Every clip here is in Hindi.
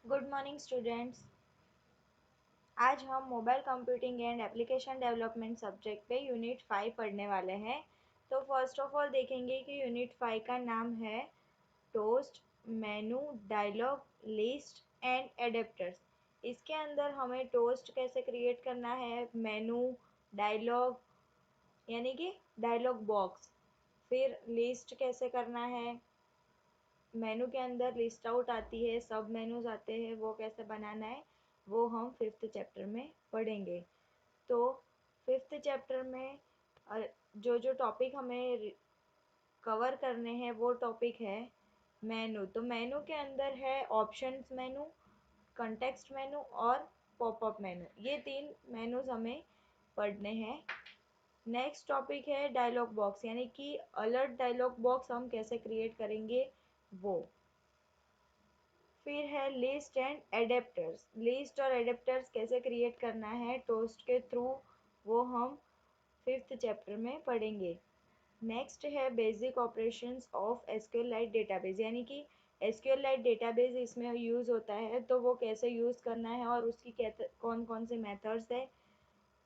Good morning students. आज हम mobile computing and application development subject पे यूनिट 5 पढ़ने वाले हैं। तो फर्स्ट ऑफ ऑल देखेंगे कि यूनिट 5 का नाम है toast, menu, dialogue, list and adapters. इसके अंदर हमें टोस्ट कैसे क्रिएट करना है, मेनू, डायलॉग यानी कि डायलॉग बॉक्स, फिर लिस्ट कैसे करना है, मेनू के अंदर लिस्ट आउट आती है, सब मेनूज आते हैं, वो कैसे बनाना है वो हम फिफ्थ चैप्टर में पढ़ेंगे। तो फिफ्थ चैप्टर में जो जो टॉपिक हमें कवर करने हैं वो टॉपिक है मेनू। तो मेनू के अंदर है ऑप्शंस मेनू, कंटेक्स्ट मेनू और पॉपअप मेनू। ये तीन मेनूज हमें पढ़ने हैं। नेक्स्ट टॉपिक है डायलॉग बॉक्स, यानी कि अलर्ट डायलॉग बॉक्स हम कैसे क्रिएट करेंगे वो। फिर है लिस्ट एंड एडेप्टर्स। लिस्ट और एडेप्टर्स कैसे क्रिएट करना है टोस्ट के थ्रू, वो हम फिफ्थ चैप्टर में पढ़ेंगे। नेक्स्ट है बेसिक ऑपरेशंस ऑफ एसक्यूएलाइट डेटाबेस, यानी कि एसक्यूएलाइट डेटाबेस इसमें यूज़ होता है, तो वो कैसे यूज़ करना है और उसकी कौन कौन से मेथड्स है,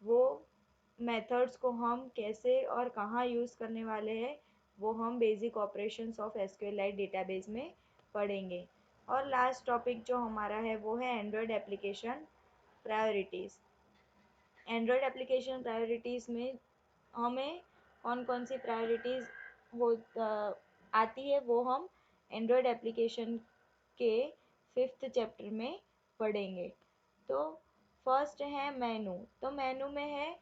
वो मेथड्स को हम कैसे और कहाँ यूज़ करने वाले हैं वो हम बेसिक ऑपरेशंस ऑफ एसक्यूएलाइट डेटाबेस में पढ़ेंगे। और लास्ट टॉपिक जो हमारा है वो है Android application priorities. Android application priorities में हमें कौन कौन सी प्रायोरिटीज़ हो आती है वो हम एंड्रॉयड एप्लीकेशन के फिफ्थ चैप्टर में पढ़ेंगे। तो फर्स्ट है मेनू। तो मेनू में है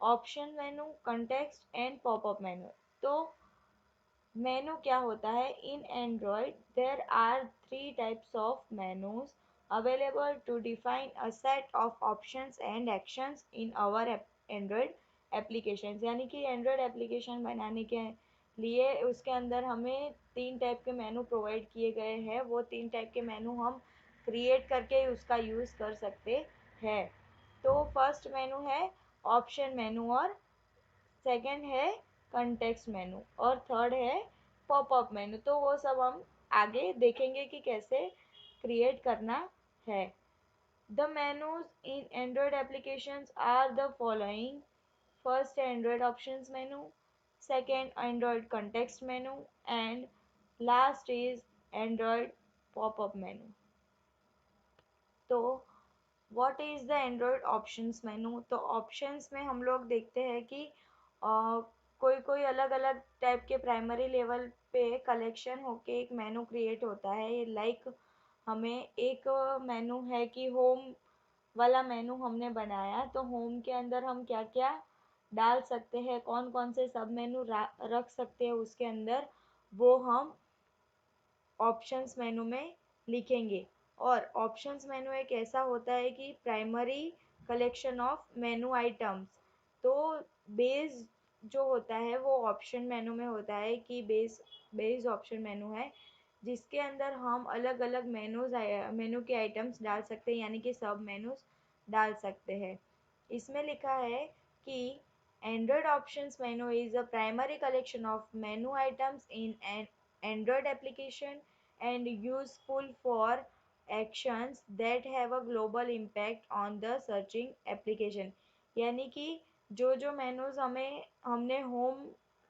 option menu, context and popup menu. तो मेनू क्या होता है, in Android there are three types of menus available to define a set of options and actions in our Android application. यानी कि एंड्रॉयड एप्लीकेशन बनाने के लिए उसके अंदर हमें तीन टाइप के मेनू प्रोवाइड किए गए हैं। वो तीन टाइप के मेनू हम क्रिएट करके उसका यूज़ कर सकते हैं। तो फर्स्ट मेनू है ऑप्शन मेनू, और सेकंड है कंटेक्स्ट मेनू, और थर्ड है पॉपअप मेनू। तो वो सब हम आगे देखेंगे कि कैसे क्रिएट करना है। The menus in Android applications are the following. First है Android options menu, second Android context menu and last is Android popup menu. तो what is the Android options menu. तो ऑप्शंस में हम लोग देखते हैं कि कोई कोई अलग अलग टाइप के प्राइमरी लेवल पे कलेक्शन होके एक मेनू क्रिएट होता है। लाइक हमें एक मेनू है कि होम वाला मेनू हमने बनाया, तो होम के अंदर हम क्या क्या डाल सकते हैं, कौन कौन से सब मेनू रख सकते हैं उसके अंदर, वो हम ऑप्शंस मेनू में लिखेंगे। और ऑप्शंस मेनू एक ऐसा होता है कि primary collection of menu items. तो बेस जो होता है वो ऑप्शन मेनू में होता है कि बेस ऑप्शन मेनू है, जिसके अंदर हम अलग अलग मेनू के आइटम्स डाल सकते हैं, यानी कि सब मेनूज डाल सकते हैं। इसमें लिखा है कि Android options menu is a primary collection of menu items in an Android application and useful for actions that have a global impact on the searching application। यानी कि जो जो मेनूज हमने होम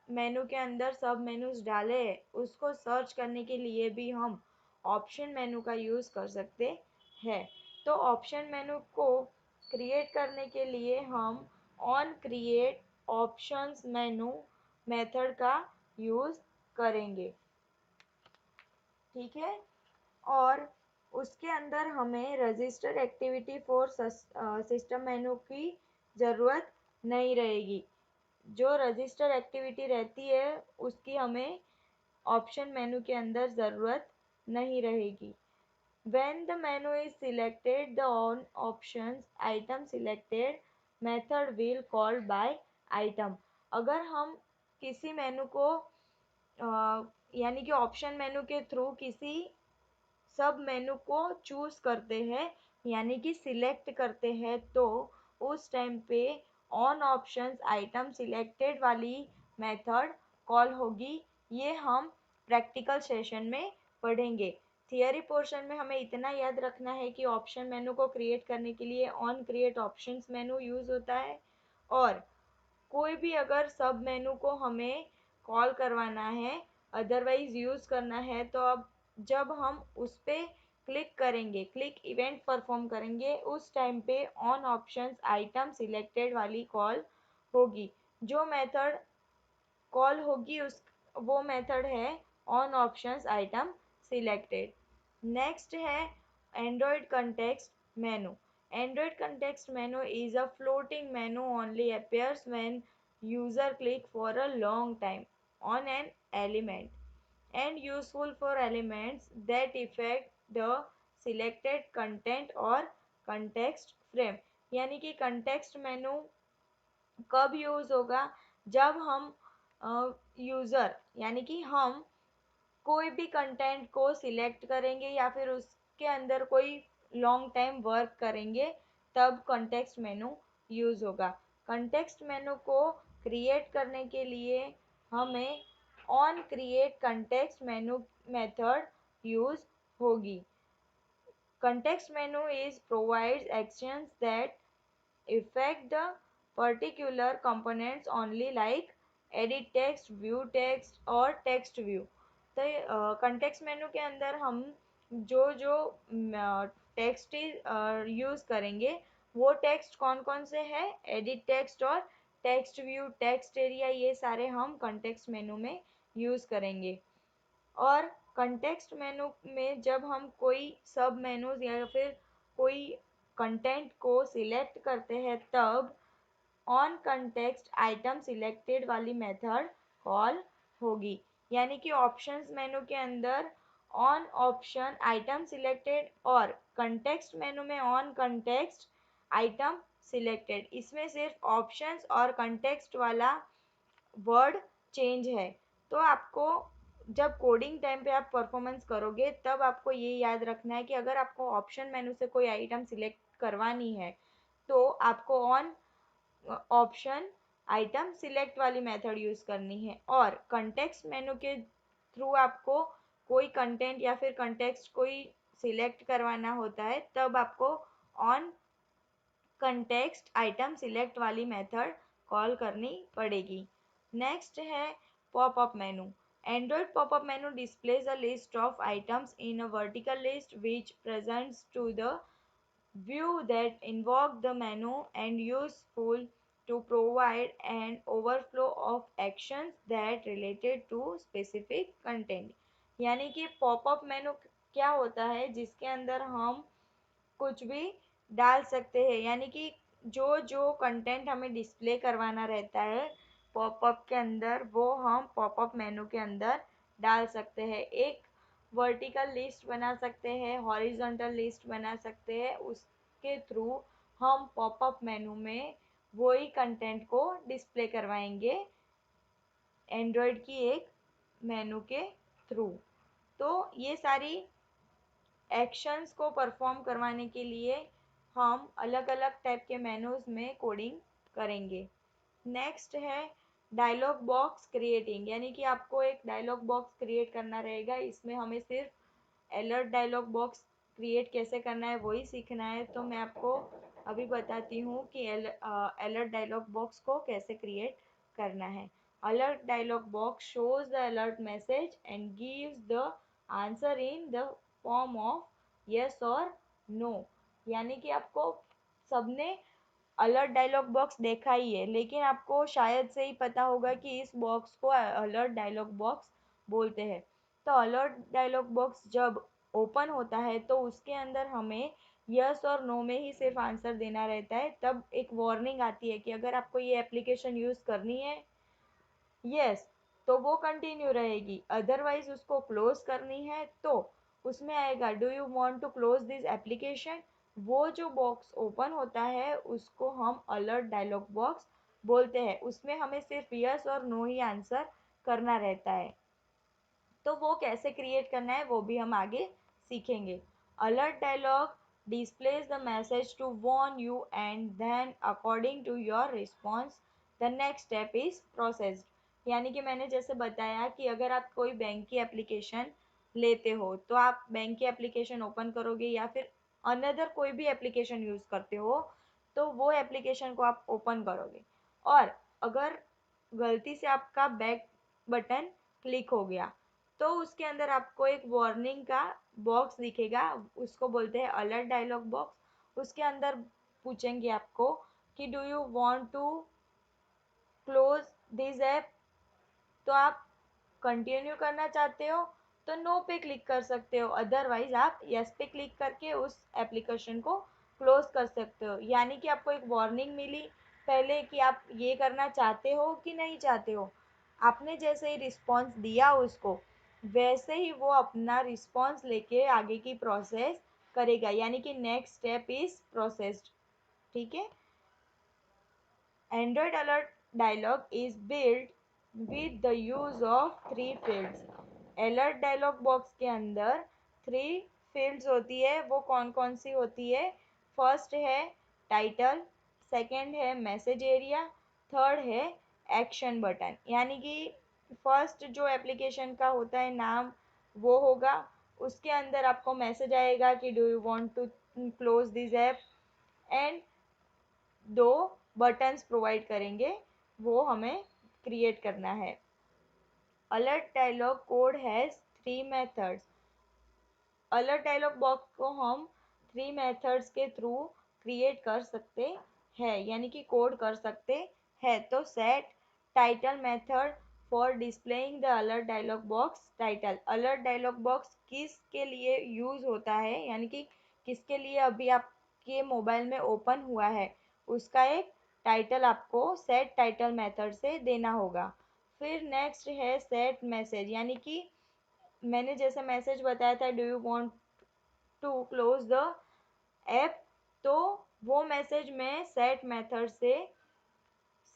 मेनू के अंदर सब मेनूज डाले हैं, उसको सर्च करने के लिए भी हम ऑप्शन मेनू का यूज़ कर सकते हैं। तो ऑप्शन मेनू को क्रिएट करने के लिए हम on create options menu method का यूज़ करेंगे, ठीक है। और उसके अंदर हमें रजिस्टर एक्टिविटी फॉर सिस्टम मेनू की ज़रूरत नहीं रहेगी। जो रजिस्टर एक्टिविटी रहती है उसकी हमें ऑप्शन मेनू के अंदर ज़रूरत नहीं रहेगी। When the menu is selected, the on options item selected method will call by item। अगर हम किसी मेनू को यानी कि ऑप्शन मेनू के थ्रू किसी सब मेनू को चूज़ करते हैं, यानी कि सिलेक्ट करते हैं, तो उस टाइम पे ऑन ऑप्शंस आइटम सिलेक्टेड वाली मेथड कॉल होगी। ये हम प्रैक्टिकल सेशन में पढ़ेंगे। थियरी पोर्शन में हमें इतना याद रखना है कि ऑप्शन मेनू को क्रिएट करने के लिए on create options menu use होता है, और कोई भी अगर सब मेनू को हमें कॉल करवाना है, अदरवाइज यूज़ करना है, तो अब जब हम उस पर क्लिक करेंगे, क्लिक इवेंट परफॉर्म करेंगे, उस टाइम पे ऑन ऑप्शंस आइटम सिलेक्टेड वाली कॉल होगी। जो मेथड कॉल होगी उस वो मेथड है on options item selected. Next है Android context menu. Android context menu is a floating menu only appears when user click for a long time on an element and useful for elements that affect the selected content or context frame। यानी कि कंटेक्स्ट मेनू कब यूज़ होगा, जब हम यूज़र यानी कि हम कोई भी कंटेंट को सिलेक्ट करेंगे या फिर उसके अंदर कोई लॉन्ग टाइम वर्क करेंगे, तब कंटेक्स्ट मेनू यूज़ होगा। कंटेक्स्ट मेनू को क्रिएट करने के लिए हमें on create context menu method use होगी। Context menu is provides actions that affect the particular components only, like edit text, view text और text view। तो context menu के अंदर हम जो जो टेक्स्ट यूज़ करेंगे, वो टेक्स्ट कौन कौन से हैं, एडिट टेक्स्ट और टेक्स्ट व्यू, टेक्स्ट एरिया, ये सारे हम कंटेक्स्ट मेनू में यूज़ करेंगे। और कंटेक्स्ट मेनू में जब हम कोई सब मेनूज या फिर कोई कंटेंट को सिलेक्ट करते हैं, तब ऑन कंटेक्स्ट आइटम सिलेक्टेड वाली मेथड कॉल होगी। यानी कि ऑप्शंस मेनू के अंदर ऑन ऑप्शन आइटम सिलेक्टेड और कंटेक्स्ट मेनू में ऑन कंटेक्स्ट आइटम सिलेक्टेड, इसमें सिर्फ ऑप्शंस और कंटेक्स्ट वाला वर्ड चेंज है। तो आपको जब कोडिंग टाइम पे आप परफॉर्मेंस करोगे, तब आपको ये याद रखना है कि अगर आपको ऑप्शन मेनू से कोई आइटम सिलेक्ट करवानी है, तो आपको ऑन ऑप्शन आइटम सिलेक्ट वाली मेथड यूज़ करनी है, और कंटेक्स्ट मेनू के थ्रू आपको कोई कंटेंट या फिर कंटेक्स्ट कोई सिलेक्ट करवाना होता है, तब आपको ऑन कंटेक्स्ट आइटम सिलेक्ट वाली मेथड कॉल करनी पड़ेगी। नेक्स्ट है popup menu. Android popup menu displays a list of items in a vertical list which presents to the view that invoke the menu and useful to provide an overflow of actions that related to specific content। यानी कि पॉपअप मेनू क्या होता है, जिसके अंदर हम कुछ भी डाल सकते हैं, यानी कि जो जो कंटेंट हमें डिस्प्ले करवाना रहता है पॉपअप के अंदर, वो हम पॉपअप मेनू के अंदर डाल सकते हैं। एक वर्टिकल लिस्ट बना सकते हैं, हॉरिजॉन्टल लिस्ट बना सकते हैं, उसके थ्रू हम पॉपअप मेनू में वही कंटेंट को डिस्प्ले करवाएंगे एंड्रॉयड की एक मेनू के थ्रू। तो ये सारी एक्शंस को परफॉर्म करवाने के लिए हम अलग अलग टाइप के मेनूज में कोडिंग करेंगे। नेक्स्ट है डायलॉग बॉक्स क्रिएटिंग। यानी कि आपको एक डायलॉग बॉक्स क्रिएट करना रहेगा, इसमें हमें सिर्फ अलर्ट डायलॉग बॉक्स क्रिएट कैसे करना है वही सीखना है। तो मैं आपको अभी बताती हूँ कि अलर्ट डायलॉग बॉक्स को कैसे क्रिएट करना है। Alert dialog box shows the alert message and gives the answer in the form of yes और नो। यानी कि आपको सबने अलर्ट डायलॉग बॉक्स देखा ही है, लेकिन आपको शायद से ही पता होगा कि इस बॉक्स को अलर्ट डायलॉग बॉक्स बोलते हैं। तो अलर्ट डायलॉग बॉक्स जब ओपन होता है, तो उसके अंदर हमें यस और नो में ही सिर्फ आंसर देना रहता है। तब एक वार्निंग आती है कि अगर आपको ये एप्लीकेशन यूज़ करनी है, यस, तो वो कंटिन्यू रहेगी, अदरवाइज उसको क्लोज करनी है, तो उसमें आएगा do you want to close this application. वो जो बॉक्स ओपन होता है उसको हम अलर्ट डायलॉग बॉक्स बोलते हैं। उसमें हमें सिर्फ यस और नो ही आंसर करना रहता है। तो वो कैसे क्रिएट करना है वो भी हम आगे सीखेंगे। Alert dialog displays the message to warn you, and then according to your response the next step is processed। यानी कि मैंने जैसे बताया कि अगर आप कोई बैंक की एप्लीकेशन लेते हो, तो आप बैंक की एप्लीकेशन ओपन करोगे या फिर अनदर कोई भी एप्लीकेशन यूज़ करते हो, तो वो एप्लीकेशन को आप ओपन करोगे। और अगर गलती से आपका बैक बटन क्लिक हो गया, तो उसके अंदर आपको एक वार्निंग का बॉक्स दिखेगा, उसको बोलते हैं अलर्ट डायलॉग बॉक्स। उसके अंदर पूछेंगे आपको कि do you want to close this app, तो आप कंटिन्यू करना चाहते हो तो नो पे क्लिक कर सकते हो, अदरवाइज आप यस पे क्लिक करके उस एप्लीकेशन को क्लोज कर सकते हो। यानी कि आपको एक वार्निंग मिली पहले कि आप ये करना चाहते हो कि नहीं चाहते हो। आपने जैसे ही रिस्पॉन्स दिया उसको, वैसे ही वो अपना रिस्पॉन्स लेके आगे की प्रोसेस करेगा, यानी कि नेक्स्ट स्टेप इज प्रोसेस्ड। ठीक है। Android alert dialog is built with the use of three fields. Alert dialog box के अंदर थ्री फील्ड्स होती है, वो कौन कौन सी होती है? फर्स्ट है टाइटल, सेकंड है मैसेज एरिया, थर्ड है एक्शन बटन। यानी कि फर्स्ट जो एप्लीकेशन का होता है नाम वो होगा, उसके अंदर आपको मैसेज आएगा कि do you want to close this app, and दो बटन्स प्रोवाइड करेंगे, वो हमें क्रिएट करना है। Alert dialog code has three methods. Alert dialog box को हम थ्री मेथड्स के थ्रू क्रिएट कर सकते हैं, यानी कि कोड कर सकते हैं। तो set title method for displaying the alert dialog box title. Alert dialog box किसके लिए यूज होता है, यानी कि किसके लिए अभी आपके मोबाइल में ओपन हुआ है, उसका एक टाइटल आपको सेट टाइटल मेथड से देना होगा। फिर नेक्स्ट है सेट मैसेज, यानी कि मैंने जैसे मैसेज बताया था do you want to close the app, तो वो मैसेज मैं सेट मेथड से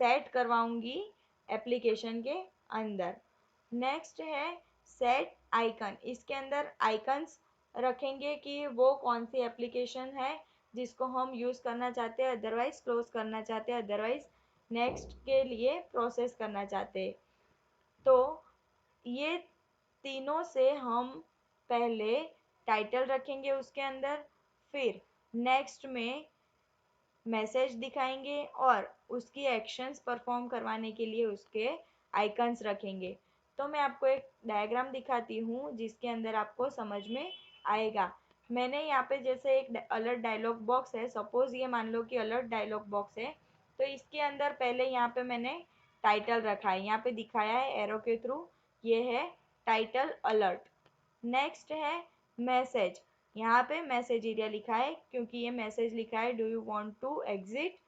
सेट करवाऊंगी एप्लीकेशन के अंदर। नेक्स्ट है सेट आइकन। इसके अंदर आइकन्स रखेंगे कि वो कौन सी एप्लीकेशन है जिसको हम यूज़ करना चाहते हैं, अदरवाइज क्लोज करना चाहते हैं, अदरवाइज नेक्स्ट के लिए प्रोसेस करना चाहते हैं। तो ये तीनों से हम पहले टाइटल रखेंगे उसके अंदर, फिर नेक्स्ट में मैसेज दिखाएंगे और उसकी एक्शंस परफॉर्म करवाने के लिए उसके आइकन्स रखेंगे। तो मैं आपको एक डायग्राम दिखाती हूँ जिसके अंदर आपको समझ में आएगा। मैंने यहाँ पे जैसे एक अलर्ट डायलॉग बॉक्स है, सपोज ये मान लो कि अलर्ट डायलॉग बॉक्स है, तो इसके अंदर पहले यहाँ पे मैंने टाइटल रखा है, यहाँ पे दिखाया है एरो के थ्रू, ये है टाइटल अलर्ट। नेक्स्ट है मैसेज, यहाँ पे मैसेज एरिया लिखा है क्योंकि ये मैसेज लिखा है do you want to exit,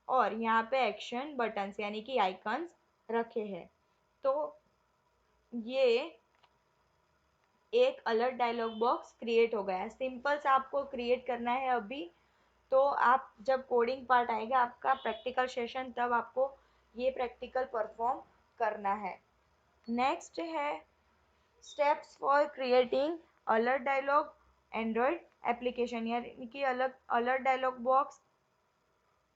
और यहाँ पे एक्शन बटन्स यानी कि आइकन्स रखे हैं। तो ये एक अलर्ट डायलॉग बॉक्स क्रिएट हो गया है। सिंपल सा आपको क्रिएट करना है अभी, तो आप जब कोडिंग पार्ट आएगा आपका प्रैक्टिकल सेशन, तब आपको ये प्रैक्टिकल परफॉर्म करना है। नेक्स्ट है steps for creating alert dialog Android application, यानी कि अलग अलर्ट डायलॉग बॉक्स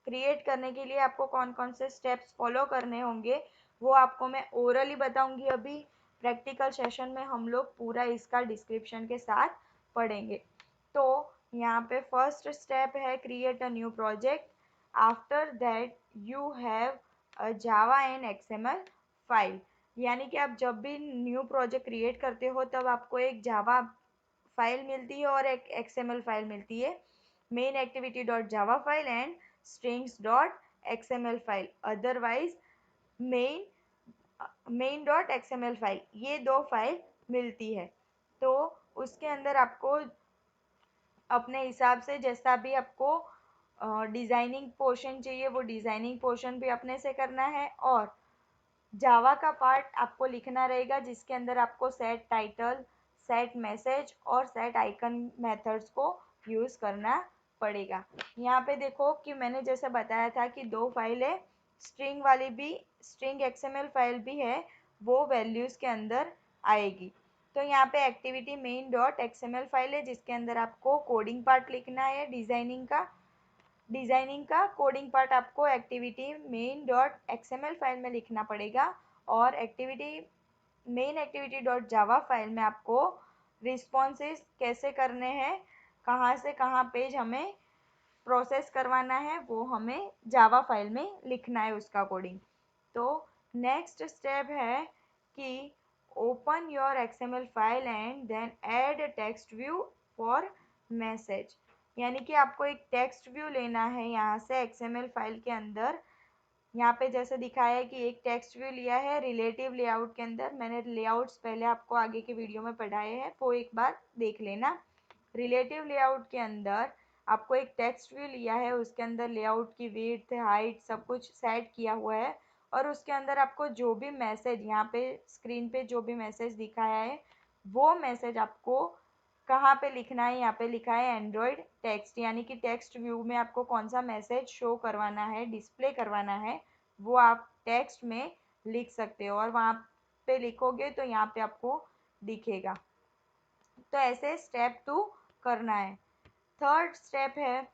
क्रिएट करने के लिए आपको कौन कौन से स्टेप्स फॉलो करने होंगे वो आपको मैं ओरली बताऊंगी। अभी प्रैक्टिकल सेशन में हम लोग पूरा इसका डिस्क्रिप्शन के साथ पढ़ेंगे। तो यहाँ पे फर्स्ट स्टेप है create a new project. After that you have a Java and XML file, यानी कि आप जब भी न्यू प्रोजेक्ट क्रिएट करते हो तब आपको एक जावा फाइल मिलती है और एक एक्सएमएल फाइल मिलती है, main activity dot Java file and strings dot xml file, otherwise main main dot xml file, ये दो फाइल मिलती है। तो उसके अंदर आपको अपने हिसाब से जैसा भी आपको डिज़ाइनिंग पोर्शन चाहिए वो डिज़ाइनिंग पोर्शन भी अपने से करना है, और जावा का पार्ट आपको लिखना रहेगा जिसके अंदर आपको सेट टाइटल, सेट मैसेज और सेट आइकन मेथड्स को यूज़ करना पड़ेगा। यहाँ पे देखो कि मैंने जैसे बताया था कि दो फाइल है, स्ट्रिंग वाली भी, स्ट्रिंग एक्सएमएल फाइल भी है, वो वैल्यूज़ के अंदर आएगी। तो यहाँ पे activity main dot XML file है जिसके अंदर आपको कोडिंग पार्ट लिखना है, डिज़ाइनिंग का कोडिंग पार्ट आपको activity main dot XML file में लिखना पड़ेगा, और activity main activity dot Java file में आपको रिस्पॉन्सेस कैसे करने हैं, कहाँ से कहाँ पेज हमें प्रोसेस करवाना है, वो हमें जावा फाइल में लिखना है उसका कोडिंग। तो नेक्स्ट स्टेप है कि open your XML file and then add text view for message. यानी कि आपको एक टेक्स्ट व्यू लेना है यहाँ से एक्सएमएल फाइल के अंदर। यहाँ पे जैसे दिखाया है कि एक टेक्स्ट व्यू लिया है रिलेटिव लेआउट के अंदर। मैंने लेआउट्स पहले आपको आगे के वीडियो में पढ़ाए हैं, वो एक बार देख लेना। रिलेटिव लेआउट के अंदर आपको एक टेक्स्ट व्यू लिया है, उसके अंदर लेआउट की विड्थ हाइट सब कुछ सेट किया हुआ है, और उसके अंदर आपको जो भी मैसेज यहाँ पे स्क्रीन पे जो भी मैसेज दिखाया है वो मैसेज आपको कहाँ पे लिखना है। यहाँ पे लिखा है एंड्रॉयड टेक्स्ट, यानी कि टेक्स्ट व्यू में आपको कौन सा मैसेज शो करवाना है, डिस्प्ले करवाना है, वो आप टेक्स्ट में लिख सकते हो, और वहाँ पे लिखोगे तो यहाँ पे आपको दिखेगा। तो ऐसे स्टेप 2 करना है। थर्ड स्टेप है,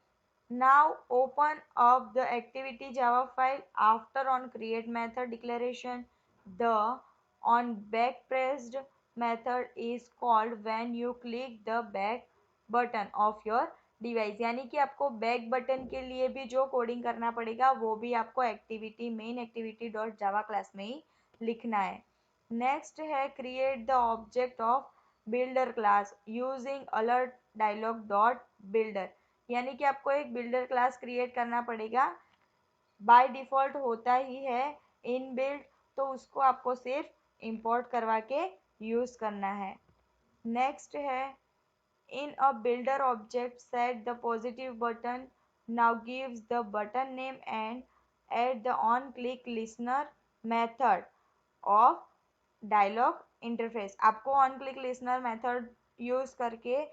now open up the activity Java file after on create method declaration. The on back pressed method is called when you click the back button of your device. यानी कि आपको बैक बटन के लिए भी जो कोडिंग करना पड़ेगा वो भी आपको activity main activity dot Java class में ही लिखना है। नेक्स्ट है create the object of builder class using alert dialog dot builder. यानी कि आपको एक बिल्डर क्लास क्रिएट करना पड़ेगा, बाय डिफ़ॉल्ट होता ही है इन बिल्ड, तो उसको आपको सिर्फ इंपोर्ट करवा के यूज़ करना है। नेक्स्ट है in a builder object set the positive button now gives the button name and at the on click listener method of dialog interface. आपको on click listener method use करके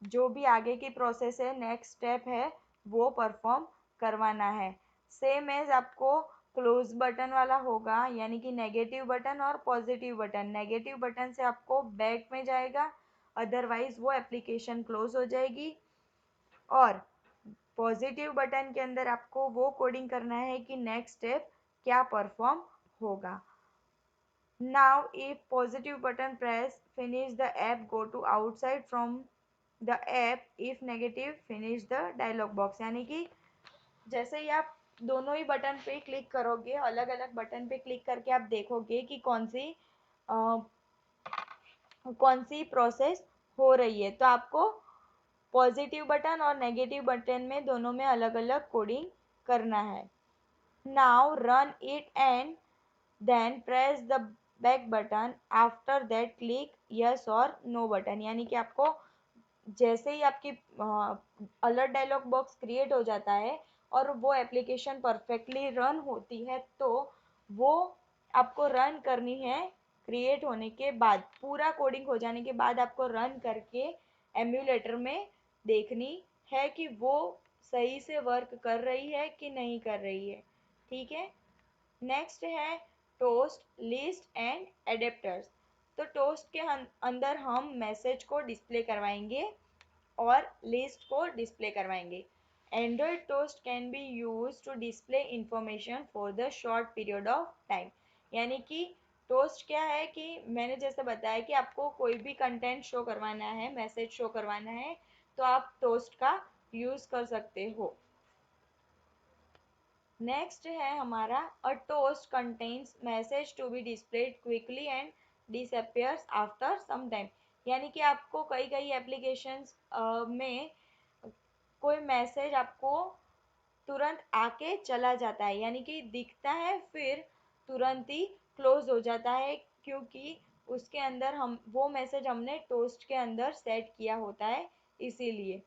जो भी आगे की प्रोसेस है नेक्स्ट स्टेप है वो परफॉर्म करवाना है। सेम एज आपको क्लोज बटन वाला होगा, यानी कि नेगेटिव बटन और पॉजिटिव बटन। नेगेटिव बटन से आपको बैक में जाएगा, अदरवाइज वो एप्लीकेशन क्लोज हो जाएगी, और पॉजिटिव बटन के अंदर आपको वो कोडिंग करना है कि नेक्स्ट स्टेप क्या परफॉर्म होगा। Now if positive button press finish the app, go to outside from the app, if negative finish the dialog box। यानी कि जैसे ही आप दोनों ही बटन पे क्लिक करोगे, अलग अलग बटन पे क्लिक करके आप देखोगे कि कौन सी प्रोसेस हो रही है। तो आपको पॉजिटिव बटन और नेगेटिव बटन में दोनों में अलग अलग कोडिंग करना है। Now run it and then press the back button, after that click yes और नो बटन। यानी कि आपको जैसे ही आपकी अलर्ट डायलॉग बॉक्स क्रिएट हो जाता है और वो एप्लीकेशन परफेक्टली रन होती है, तो वो आपको रन करनी है। क्रिएट होने के बाद पूरा कोडिंग हो जाने के बाद आपको रन करके एम्यूलेटर में देखनी है कि वो सही से वर्क कर रही है कि नहीं कर रही है। ठीक है। नेक्स्ट है टोस्ट लिस्ट एंड एडेप्टर्स। तो टोस्ट के अंदर हम मैसेज को डिस्प्ले करवाएंगे और लिस्ट को डिस्प्ले करवाएंगे। Android toast can be use to display information for the short period of time. यानी कि टोस्ट क्या है कि मैंने जैसे बताया कि आपको कोई भी कंटेंट शो करवाना है, मैसेज शो करवाना है, तो आप टोस्ट का यूज कर सकते हो। नेक्स्ट है हमारा a toast contains message to be displayed quickly and disappears after some time. यानी कि आपको कई कई एप्लीकेशंस में कोई मैसेज आपको तुरंत आके चला जाता है, यानी कि दिखता है फिर तुरंत ही क्लोज हो जाता है, क्योंकि उसके अंदर हम वो मैसेज हमने टोस्ट के अंदर सेट किया होता है इसीलिए।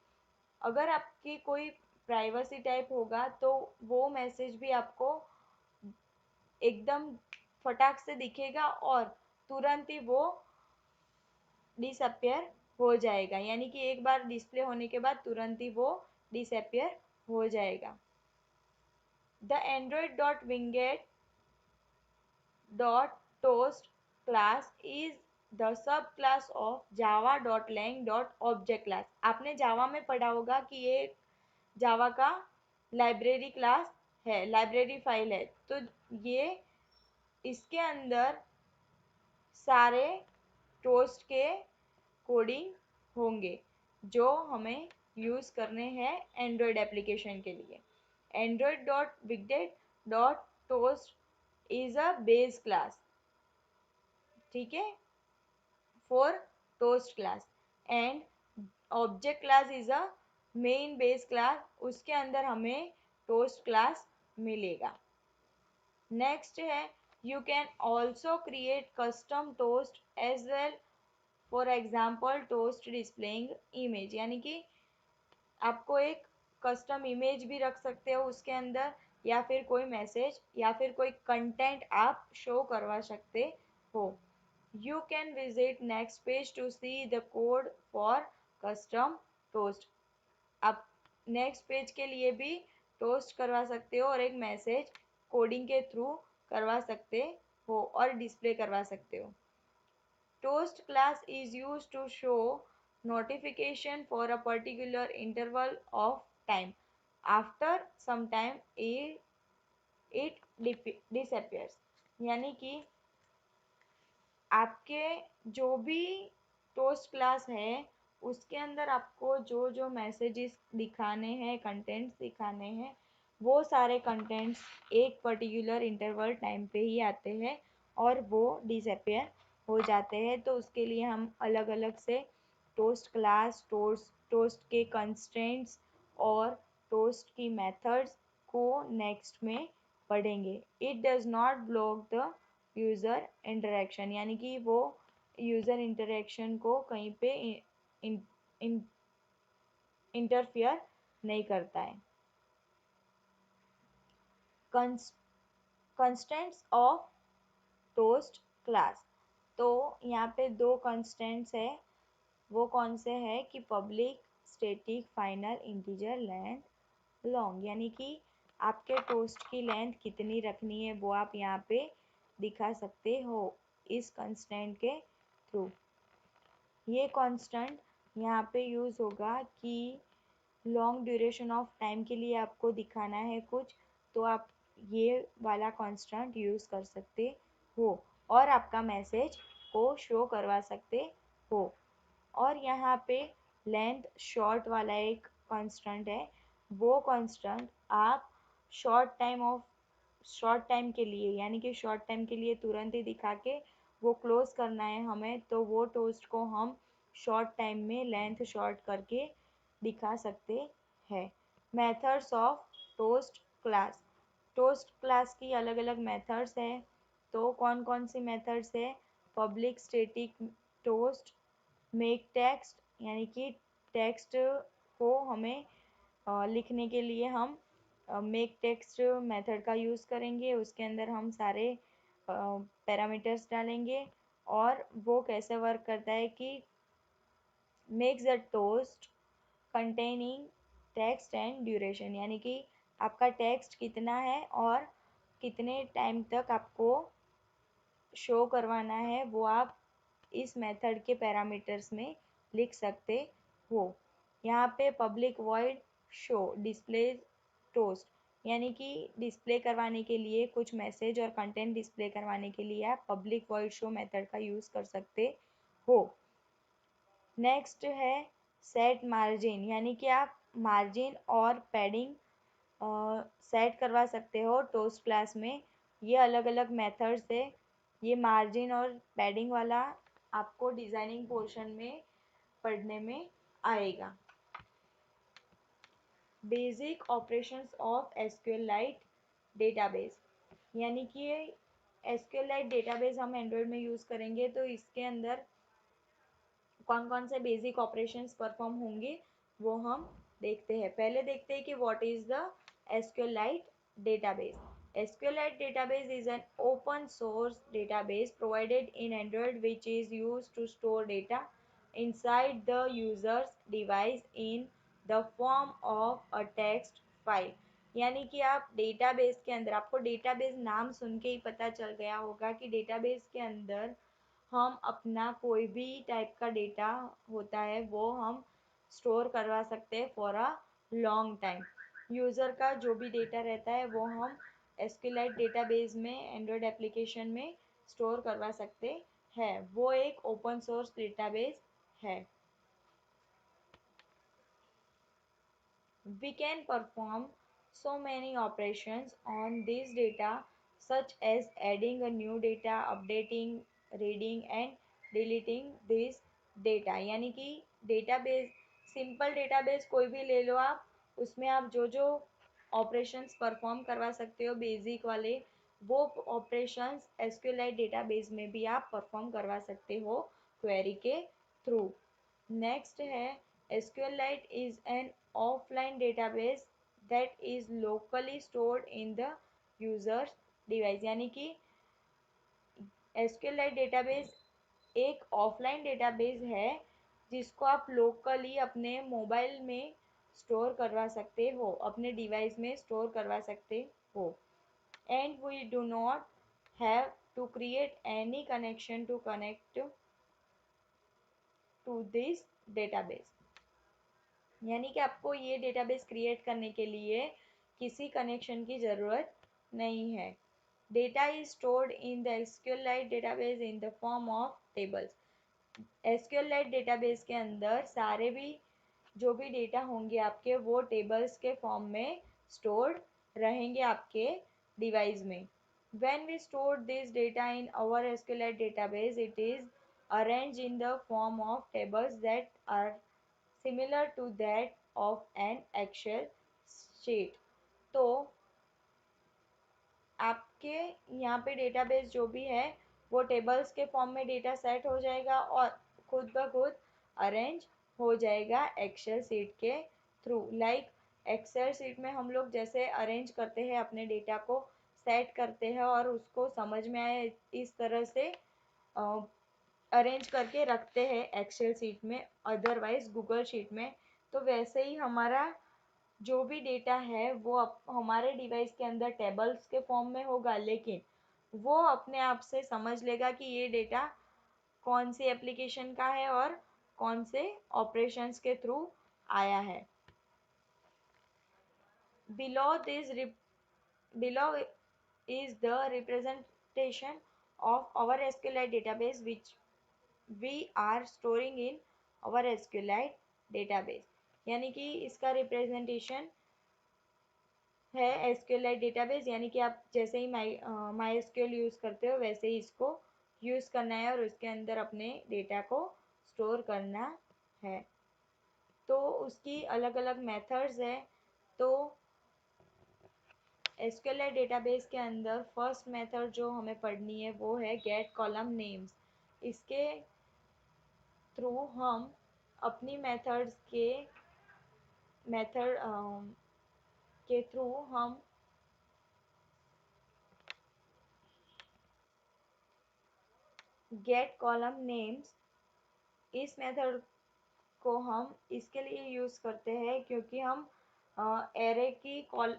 अगर आपकी कोई प्राइवेसी टाइप होगा तो वो मैसेज भी आपको एकदम फटाक से दिखेगा और तुरंत ही वो डिसअपियर हो जाएगा, यानी कि एक बार डिस्प्ले होने के बाद तुरंत ही वो डिसअपियर हो जाएगा। The Android dot widget dot toast class is the sub class of Java dot lang dot object class. आपने जावा में पढ़ा होगा कि ये जावा का लाइब्रेरी क्लास है, लाइब्रेरी फाइल है। तो ये इसके अंदर सारे टोस्ट के कोडिंग होंगे जो हमें यूज़ करने हैं एंड्रॉयड एप्लीकेशन के लिए। Android dot widget dot toast is a base class, ठीक है, for toast class. And object class is a main base class, उसके अंदर हमें टोस्ट क्लास मिलेगा। नेक्स्ट है you can also create custom toast as well, for example toast displaying image, यानी कि आपको एक कस्टम इमेज भी रख सकते हो उसके अंदर, या फिर कोई मैसेज या फिर कोई कंटेंट आप शो करवा सकते हो। You can visit next page to see the code for custom toast. आप नेक्स्ट पेज के लिए भी टोस्ट करवा सकते हो और एक मैसेज कोडिंग के थ्रू करवा सकते हो और डिस्प्ले करवा सकते हो। Toast class is used to show notification for a particular interval of time. After some time it disappears. यानी कि आपके जो भी टोस्ट क्लास है उसके अंदर आपको जो जो मैसेजेस दिखाने हैं, कंटेंट्स दिखाने हैं, वो सारे कंटेंट्स एक पर्टिकुलर इंटरवल टाइम पे ही आते हैं और वो डिसअपियर हो जाते हैं। तो उसके लिए हम अलग अलग से टोस्ट क्लास, टोस्ट के कंस्ट्रेंट्स और टोस्ट की मेथड्स को नेक्स्ट में पढ़ेंगे। It does not block the user interaction, यानी कि वो यूज़र इंटरेक्शन को कहीं पे इंटरफियर नहीं करता है। कंस्टेंट्स ऑफ टोस्ट क्लास, तो यहाँ पे दो कंस्टेंट्स है, वो कौन से है कि public static final integer length long, यानी कि आपके टोस्ट की लेंथ कितनी रखनी है वो आप यहाँ पे दिखा सकते हो इस कंस्टेंट के थ्रू। ये कांस्टेंट यहाँ पे यूज़ होगा कि लॉन्ग ड्यूरेशन ऑफ टाइम के लिए आपको दिखाना है कुछ, तो आप ये वाला कांस्टेंट यूज़ कर सकते हो और आपका मैसेज को शो करवा सकते हो। और यहाँ पे लेंथ शॉर्ट वाला एक कांस्टेंट है, वो कांस्टेंट आप शॉर्ट टाइम के लिए, यानी कि शॉर्ट टाइम के लिए तुरंत ही दिखा के वो क्लोज करना है हमें, तो वो टोस्ट को हम शॉर्ट टाइम में लेंथ शॉर्ट करके दिखा सकते हैं। मेथड्स ऑफ टोस्ट क्लास की अलग अलग मेथड्स है, तो कौन कौन सी मेथड्स है? Public static toast, make text, यानी कि टेक्स्ट को हमें लिखने के लिए हम मेक टेक्स्ट मेथड का यूज़ करेंगे, उसके अंदर हम सारे पैरामीटर्स डालेंगे। और वो कैसे वर्क करता है कि makes the toast containing text and duration, यानी कि आपका टेक्स्ट कितना है और कितने टाइम तक आपको शो करवाना है वो आप इस मेथड के पैरामीटर्स में लिख सकते हो। यहाँ पे public void show display toast, यानी कि डिस्प्ले करवाने के लिए कुछ मैसेज और कंटेंट डिस्प्ले करवाने के लिए आप पब्लिक वॉइड शो मेथड का यूज़ कर सकते हो। नेक्स्ट है सेट मार्जिन, यानी कि आप मार्जिन और पैडिंग सेट करवा सकते हो टोस्ट क्लास में। ये अलग अलग मेथड्स है। ये मार्जिन और पैडिंग वाला आपको डिज़ाइनिंग पोर्शन में पढ़ने में आएगा। बेसिक ऑपरेशंस ऑफ एसक्यूएलाइट डेटाबेस, यानी कि एसक्यूएलाइट डेटाबेस हम एंड्रॉयड में यूज़ करेंगे तो इसके अंदर कौन कौन से बेसिक ऑपरेशंस परफॉर्म होंगे वो हम देखते हैं। पहले देखते हैं कि what is the SQLite database. SQLite database is an open source database provided in Android which is used to store data inside the user's device in the form of a text file। यानी कि आप डेटाबेस के अंदर, आपको डेटाबेस नाम सुन के ही पता चल गया होगा कि डेटाबेस के अंदर हम अपना कोई भी टाइप का डेटा होता है वो हम स्टोर करवा सकते हैं for a long time. User का जो भी डेटा रहता है वो हम एसक्यूएलाइट डेटाबेस में एंड्रॉयड एप्लीकेशन में स्टोर करवा सकते हैं। वो एक ओपन सोर्स डेटाबेस है। We can perform so many operations on this data such as adding a new data, updating, reading and deleting this data। यानी कि डेटाबेस, सिंपल डेटाबेस कोई भी ले लो आप, उसमें आप जो जो ऑपरेशंस परफॉर्म करवा सकते हो बेसिक वाले, वो ऑपरेशंस एसक्यूएलआइट डेटाबेस में भी आप परफॉर्म करवा सकते हो क्वेरी के थ्रू। नेक्स्ट है SQLite is an offline database that is locally stored in the user's device। यानी कि SQLite डेटाबेस एक ऑफलाइन डेटाबेस है जिसको आप लोकली अपने मोबाइल में स्टोर करवा सकते हो, अपने डिवाइस में स्टोर करवा सकते हो। And we do not have to create any connection to connect to this database. यानी कि आपको ये डेटाबेस क्रिएट करने के लिए किसी कनेक्शन की ज़रूरत नहीं है। Data is stored in the SQLite database in the form of tables. SQLite database के अंदर सारे भी जो भी डेटा होंगे आपके, वो टेबल्स के फॉर्म में स्टोर्ड रहेंगे आपके डिवाइस में। When we store this data in our SQLite database, it is arranged in the form of tables that are similar to that of an Excel sheet। तो आपके यहाँ पे डेटाबेस जो भी है वो टेबल्स के फॉर्म में डेटा सेट हो जाएगा और खुद ब खुद अरेंज हो जाएगा एक्सेल सीट के थ्रू। लाइक एक्सेल सीट में हम लोग जैसे अरेंज करते हैं, अपने डेटा को सेट करते हैं और उसको समझ में आए इस तरह से अरेंज करके रखते हैं एक्सेल सीट में, अदरवाइज गूगल शीट में। तो वैसे ही हमारा जो भी डेटा है वो हमारे डिवाइस के अंदर टेबल्स के फॉर्म में होगा, लेकिन वो अपने आप से समझ लेगा कि ये डेटा कौन सी एप्लीकेशन का है और कौन से ऑपरेशंस के थ्रू आया है। Below this below is the representation of our SQLite database which we are storing in our SQLite database। यानी कि इसका रिप्रेजेंटेशन है SQLite डेटाबेस। यानी कि आप जैसे ही MySQL यूज़ करते हो वैसे ही इसको यूज़ करना है और उसके अंदर अपने डेटा को स्टोर करना है। तो उसकी अलग अलग मेथड्स है। तो SQLite डेटाबेस के अंदर फर्स्ट मेथड जो हमें पढ़नी है वो है गेट कॉलम नेम्स। इसके थ्रू हम अपनी मेथड के थ्रू हम गेट कॉलम नेम्स, इस मेथड को हम इसके लिए यूज़ करते हैं क्योंकि हम एरे की कॉल,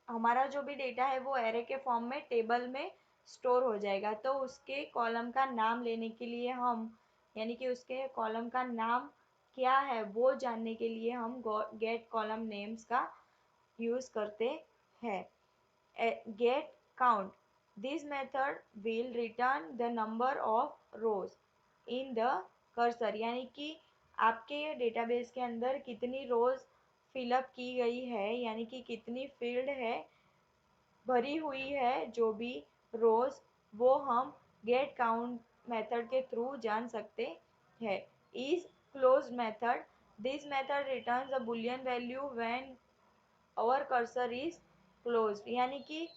हमारा जो भी डेटा है वो एरे के फॉर्म में टेबल में स्टोर हो जाएगा। तो उसके कॉलम का नाम लेने के लिए हम, यानी कि उसके कॉलम का नाम क्या है वो जानने के लिए हम गेट कॉलम नेम्स का यूज़ करते हैं। Gate count, this method will return the number of rose in the cursor. यानी कि आपके डेटाबेस के अंदर कितनी रोज फिलअप की गई है, यानी कि कितनी फील्ड है, भरी हुई है जो भी रोज, वो हम गेट काउंट मेथड के थ्रू जान सकते हैं। Is closed method, this method returns a boolean value when our cursor is closed. यानी कि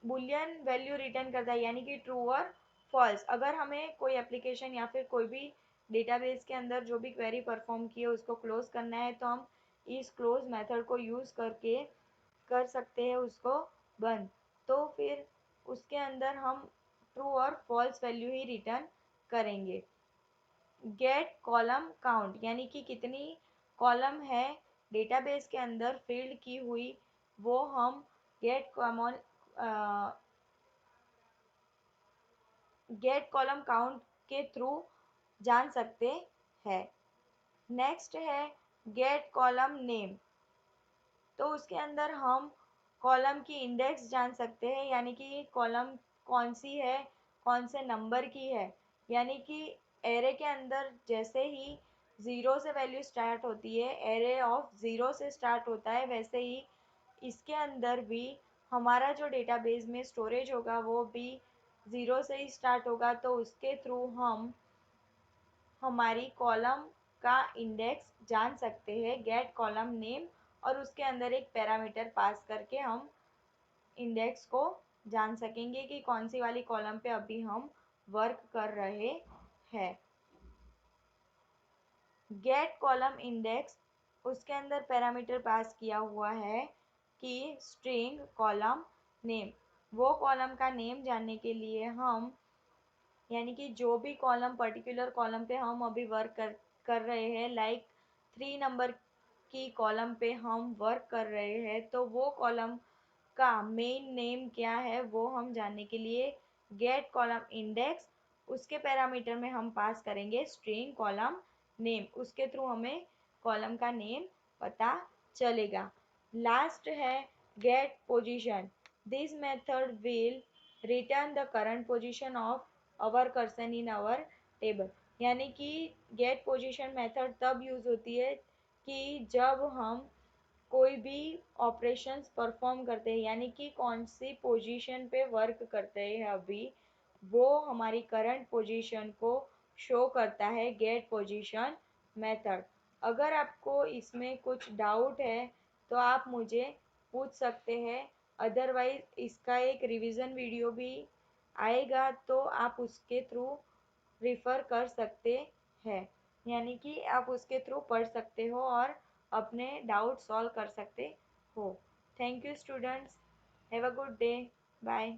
बुलियन वैल्यू रिटर्न करता है, यानी कि ट्रू और फॉल्स। अगर हमें कोई एप्लीकेशन या फिर कोई भी डेटाबेस के अंदर जो भी क्वेरी परफॉर्म की है उसको क्लोज करना है तो हम इस क्लोज मेथड को यूज़ करके कर सकते हैं उसको बंद। तो फिर उसके अंदर हम ट्रू और फॉल्स वैल्यू ही रिटर्न करेंगे। गेट कॉलम काउंट, यानी कि कितनी कॉलम है डेटाबेस के अंदर फील्ड की हुई, वो हम get common get column count के थ्रू जान सकते हैं। नेक्स्ट है गेट कॉलम नेम। तो उसके अंदर हम कॉलम की इंडेक्स जान सकते हैं, यानी कि कॉलम कौन सी है, कौन से नंबर की है। यानी कि एरे के अंदर जैसे ही ज़ीरो से वैल्यू स्टार्ट होती है, एरे ऑफ ज़ीरो से स्टार्ट होता है, वैसे ही इसके अंदर भी हमारा जो डेटाबेस में स्टोरेज होगा वो भी ज़ीरो से ही स्टार्ट होगा। तो उसके थ्रू हम हमारी कॉलम का इंडेक्स जान सकते हैं, गेट कॉलम नेम, और उसके अंदर एक पैरामीटर पास करके हम इंडेक्स को जान सकेंगे कि कौन सी वाली कॉलम पे अभी हम वर्क कर रहे हैं। गेट कॉलम इंडेक्स, उसके अंदर पैरामीटर पास किया हुआ है कि स्ट्रिंग कॉलम नेम, वो कॉलम का नेम जानने के लिए हम, यानी कि जो भी कॉलम पर्टिकुलर कॉलम पे हम अभी वर्क कर रहे हैं, लाइक 3 नंबर की कॉलम पे हम वर्क कर रहे हैं, तो वो कॉलम का मेन नेम क्या है वो हम जानने के लिए गेट कॉलम इंडेक्स, उसके पैरामीटर में हम पास करेंगे स्ट्रिंग कॉलम नेम, उसके थ्रू हमें कॉलम का नेम पता चलेगा। लास्ट है get position. This method will return the current position of our cursor in our table. यानी कि गेट पोजीशन मेथड तब यूज़ होती है कि जब हम कोई भी ऑपरेशंस परफॉर्म करते हैं, यानी कि कौन सी पोजीशन पे वर्क करते हैं अभी, वो हमारी करंट पोजीशन को शो करता है गेट पोजीशन मेथड। अगर आपको इसमें कुछ डाउट है तो आप मुझे पूछ सकते हैं, अदरवाइज इसका एक रिवीजन वीडियो भी आएगा तो आप उसके थ्रू रिफ़र कर सकते हैं, यानी कि आप उसके थ्रू पढ़ सकते हो और अपने डाउट सॉल्व कर सकते हो। Thank you students, have a good day, bye.